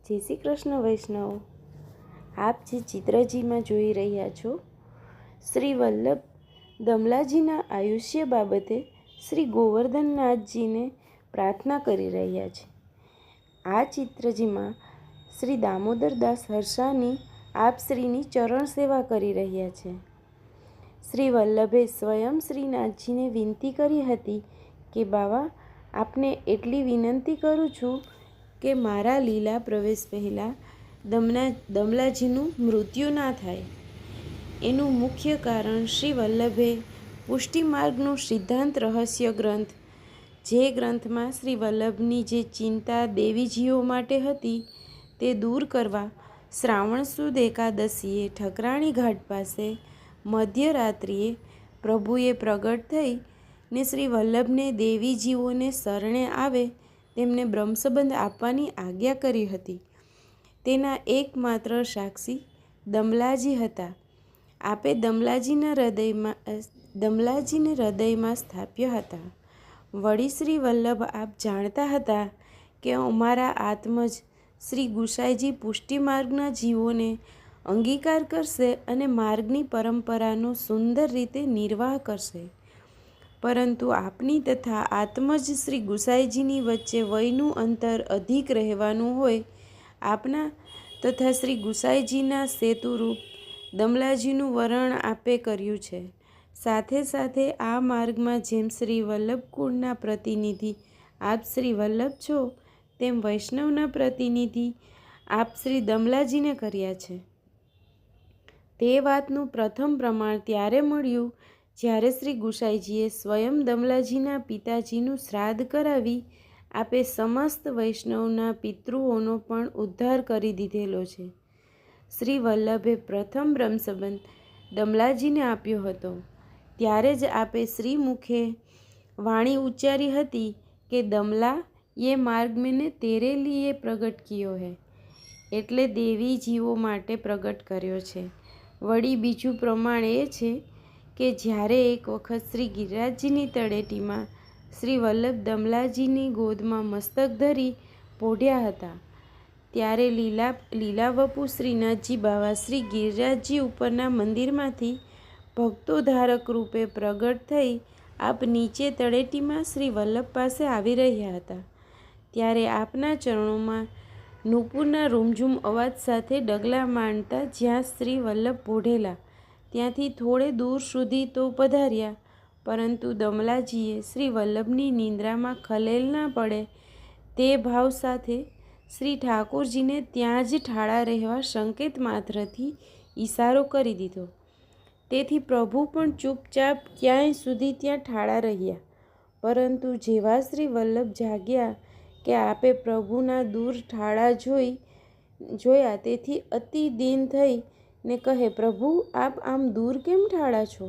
જય શ્રી કૃષ્ણ વૈષ્ણવ. આપ જે ચિત્રજીમાં જોઈ રહ્યા છો, શ્રી વલ્લભ દમલાજીના આયુષ્ય બાબતે શ્રી ગોવર્ધનનાથજીને પ્રાર્થના કરી રહ્યા છે. આ ચિત્રજીમાં શ્રી દામોદરદાસ હરસાની આપશ્રીની ચરણ સેવા કરી રહ્યા છે. શ્રી વલ્લભે સ્વયં શ્રીનાથજીને વિનંતી કરી હતી કે બાવા, આપને એટલી વિનંતી કરું છું કે મારા લીલા પ્રવેશ પહેલાં દમલાજીનું મૃત્યુ ના થાય. એનું મુખ્ય કારણ શ્રી વલ્લભે પુષ્ટિમાર્ગનું સિદ્ધાંત રહસ્ય ગ્રંથ, જે ગ્રંથમાં શ્રી વલ્લભની જે ચિંતા દેવીજીઓ માટે હતી તે દૂર કરવા શ્રાવણ સુદ એકાદશીએ ઠકરાણી ઘાટ પાસે મધ્યરાત્રિએ પ્રભુએ પ્રગટ થઈ ને શ્રી વલ્લભને દેવીજીઓને શરણે આવે તેમને બ્રહ્મસંબંધ આપવાની આજ્ઞા કરી હતી. તેના એકમાત્ર સાક્ષી દમલાજી હતા. આપે દમલાજીને હૃદયમાં સ્થાપ્યા હતા. વળી શ્રી વલ્લભ આપ જાણતા હતા કે અમારા આત્મજ શ્રી ગુસાઈજી પુષ્ટિમાર્ગના જીવોને અંગીકાર કરશે અને માર્ગની પરંપરાનો સુંદર રીતે નિર્વાહ કરશે. પરંતુ આપની તથા આત્મજ શ્રી ગુસાઈજીની વચ્ચે વયનું અંતર અધિક રહેવાનું હોય આપના તથા શ્રી ગુસાઈજીના સેતુરૂપ દમલાજીનું વરણ આપે કર્યું છે. સાથે સાથે આ માર્ગમાં જેમ શ્રી વલ્લભ કુળના પ્રતિનિધિ આપ શ્રી વલ્લભ છો, તેમ વૈષ્ણવના પ્રતિનિધિ આપ શ્રી દમલાજીને કર્યા છે. તે વાતનું પ્રથમ પ્રમાણ ત્યારે મળ્યું જ્યારે શ્રી ગુસાઈજીએ સ્વયં દમલાજીના પિતાજીનું શ્રાદ્ધ કરાવી આપે સમસ્ત વૈષ્ણવના પિતૃઓનો પણ ઉદ્ધાર કરી દીધેલો છે. શ્રી વલ્લભે પ્રથમ બ્રહ્મસંબંધ દમલાજીને આપ્યો હતો ત્યારે જ આપે શ્રી મુખે વાણી ઉચ્ચારી હતી કે દમલા, ये मार्ग मैंने तेरे लिए प्रगट कियो है, એટલે દેવી જીવો માટે પ્રગટ કર્યો છે. વળી બીજું પ્રમાણ એ છે કે જ્યારે એક વખત શ્રી ગિરિરાજજીની તળેટીમાં શ્રી વલ્લભ દમલાજીની ગોદમાં મસ્તક ધરી પોઢ્યા હતા ત્યારે લીલાવપુ શ્રીનાથજી બાવા શ્રી ગિરિરાજજી ઉપરના મંદિરમાંથી ભક્તો ધારક રૂપે પ્રગટ થઈ આપ નીચે તળેટીમાં શ્રી વલ્લભ પાસે આવી રહ્યા હતા. ત્યારે આપના ચરણોમાં નૂપુરના રૂમઝૂમ અવાજ સાથે ડગલા માંડતા જ્યાં શ્રી વલ્લભ પોઢેલા ત્યાંથી થોડે દૂર સુધી તો પધાર્યા, પરંતુ દમલાજીએ શ્રી વલ્લભની નિંદ્રામાં ખલેલ ના પડે તે ભાવ સાથે શ્રી ઠાકોરજીને ત્યાં જ ઠાળા રહેવા સંકેત માત્રથી ઈશારો કરી દીધો. તેથી પ્રભુ પણ ચૂપચાપ ક્યાંય સુધી ત્યાં ઠાળા રહ્યા. પરંતુ જેવા શ્રી વલ્લભ જાગ્યા કે આપે પ્રભુના દૂર ઠાળા જોયા તેથી અતિ દીન થઈ ને કહે, પ્રભુ, આપ આમ દૂર કેમ ઠાળા છો?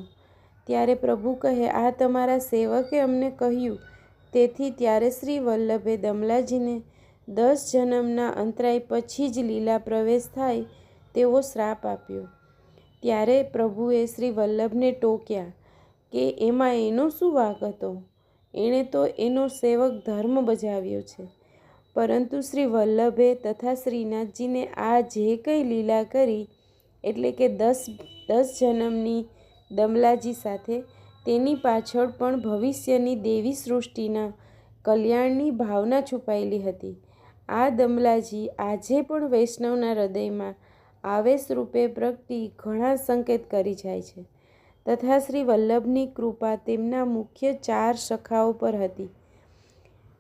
ત્યારે પ્રભુ કહે, આ તમારા સેવકે અમને કહ્યું. તેથી ત્યારે શ્રી વલ્લભે દમલાજીને 10 જન્મના અંતરાય પછી જ લીલા પ્રવેશ થાય તેવો શ્રાપ આપ્યો. ત્યારે પ્રભુએ શ્રી વલ્લભને ટોક્યા કે એમાં એનો શું વાંક હતો? એણે તો એનો સેવક ધર્મ બજાવ્યો છે. પરંતુ શ્રી વલ્લભે તથા શ્રીનાથજીને આ જે કંઈ લીલા કરી એટલે કે 10 જન્મની દમલાજી સાથે, તેની પાછળ પણ ભવિષ્યની દેવી સૃષ્ટિના કલ્યાણની ભાવના છુપાયેલી હતી. આ દમલાજી આજે પણ વૈષ્ણવના હૃદયમાં આવેશ રૂપે પ્રગટી ઘણા સંકેત કરી જાય છે. તથા શ્રી વલ્લભની કૃપા તેમના મુખ્ય 4 સખાઓ પર હતી: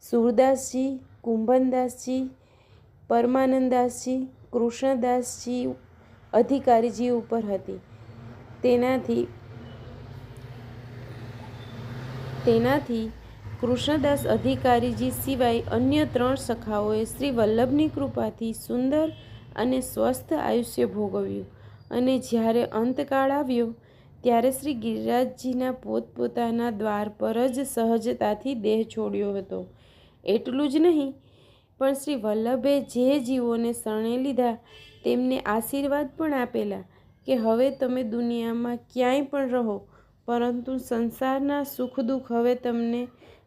સુરદાસજી, કુંભનદાસજી, પરમાનંદાસજી, કૃષ્ણદાસજી અધિકારીજી ઉપર હતી. તેનાથી કૃષ્ણદાસ અધિકારીજી સિવાય અન્ય 3 સખાઓએ શ્રી વલ્લભની કૃપાથી સુંદર અને સ્વસ્થ આયુષ્ય ભોગવ્યું. અને જ્યારે અંતકાળ આવ્યો ત્યારે શ્રી ગિરિરાજજીના પોતપોતાના દ્વાર પર જ સહજતાથી દેહ છોડ્યો હતો. એટલું જ નહીં, પણ શ્રી વલ્લભે જે જીવોને શરણે લીધા તેમને આશીર્વાદ પણ આપેલા કે હવે તમે દુનિયામાં ક્યાંય પણ રહો, પરંતુ સંસારના સુખ દુઃખ હવે તમને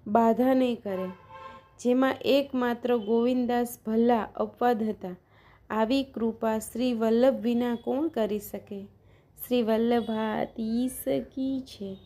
બાધા નહીં કરે. જેમાં એકમાત્ર ગોવિંદદાસ ભલ્લા અપવાદ હતા. આવી કૃપા શ્રી વલ્લભ વિના કોણ કરી શકે? શ્રી વલ્લભાતીશ કી છે.